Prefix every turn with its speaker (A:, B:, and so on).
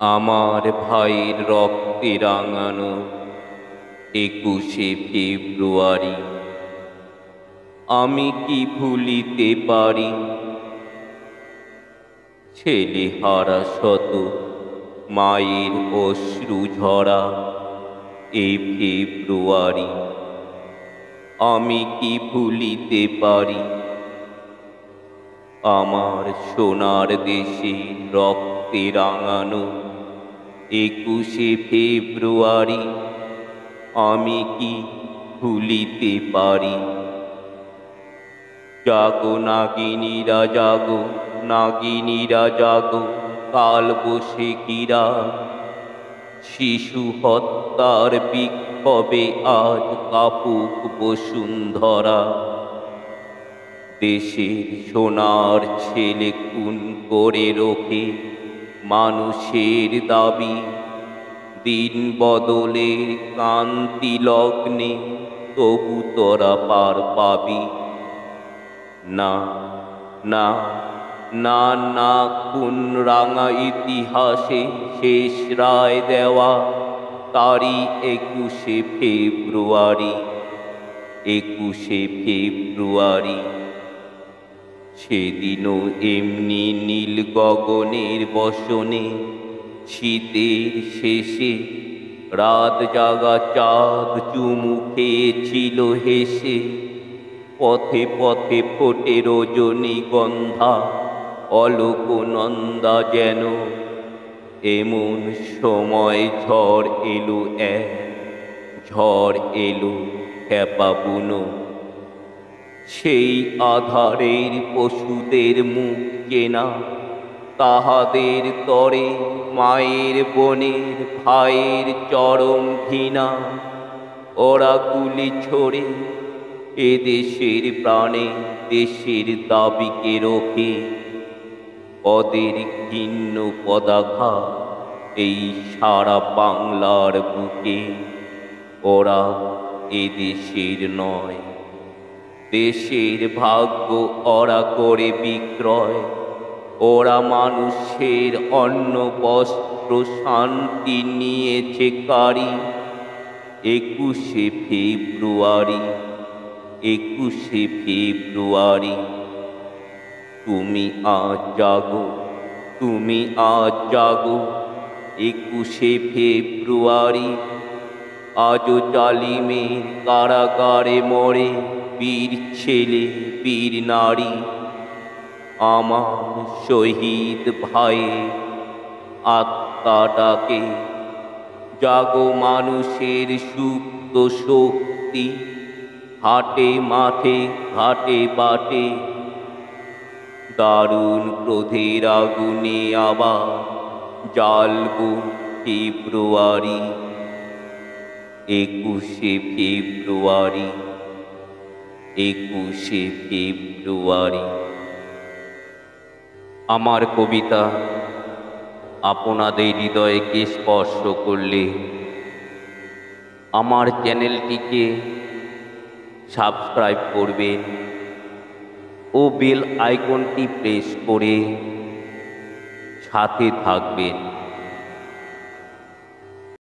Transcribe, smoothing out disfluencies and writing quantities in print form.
A: আমার ভাইয়ের রক্তে রাঙানো ২১শে ফেব্রুয়ারি আমি কি ভুলিতে পারি। ছেলেহারা শত মায়ের অশ্রু ঝরা এই ফেব্রুয়ারি আমি কি ভুলিতে পারি। আমার সোনার দেশে রক্তে রাঙানো ২১শে ফেব্রুয়ারি আমি কি ভুলিতে পারি। জাগো নাগিনীরা জাগো, নাগিনীরা জাগো, কাল বৈশাখীরা শিশু হত্যার বিক্ষোভে আজ কাপুক বসুন্ধরা। দেশের সোনার ছেলে খুন করে রোখে মানুষের দাবি। দিন বদলের কান্তি লগ্নে তবু তোরা পার পাবি না। না না না, কোন রাঙা ইতিহাসে শেষ রায় দেওয়া তারই ২১শে ফেব্রুয়ারি। ২১শে ফেব্রুয়ারি সেদিনও এমনি নীল গগনের বসনে শীতের শেষে রাত জাগা চাঁদ চুমু খেয়েছিল হেসে। পথে পথে ফোটে রজনীগন্ধা অলোকনন্দা যেন। এমন সময় ঝড় এলো ঝড় এলো খেপা বুনো। সেই আধারের পশুদের মুখ চেনা, তাহাদের তরে মায়ের বোনের ভাইয়ের চরম ঘৃণা। ওরা গুলি ছোড়ে এদেশের প্রাণে দেশের দাবিকে রোখে। ওদের ঘৃণ্য পদাঘাত এই সারা বাংলার বুকে। ওরা এদেশের নয়, দেশের ভাগ্য ওরা করে বিক্রয়। ওরা মানুষের অন্ন বস্ত্র শান্তি নিয়েছে কারি। ২১শে ফেব্রুয়ারি ২১শে ফেব্রুয়ারি তুমি আজ জাগো, তুমি আজ জাগো। ২১শে ফেব্রুয়ারি আজও জালিমের কারাগারে মরে বীর ছেলে বীর নারী। আমার শহীদ ভাইয়ের আত্মা ডাকে, জাগো মানুষের সুপ্ত শক্তি। হাটে মাঠে ঘাটে বাটে দারুণ ক্রোধের আগুনে আবার জ্বালবো ফেব্রুয়ারি। ২১শে ফেব্রুয়ারি ২১শে ফেব্রুয়ারি। আমার কবিতা আপনাদের হৃদয়কে স্পর্শ করলে আমার চ্যানেলটিকে সাবস্ক্রাইব করবেন ও বেল আইকনটি প্রেস করে সাথে থাকবেন।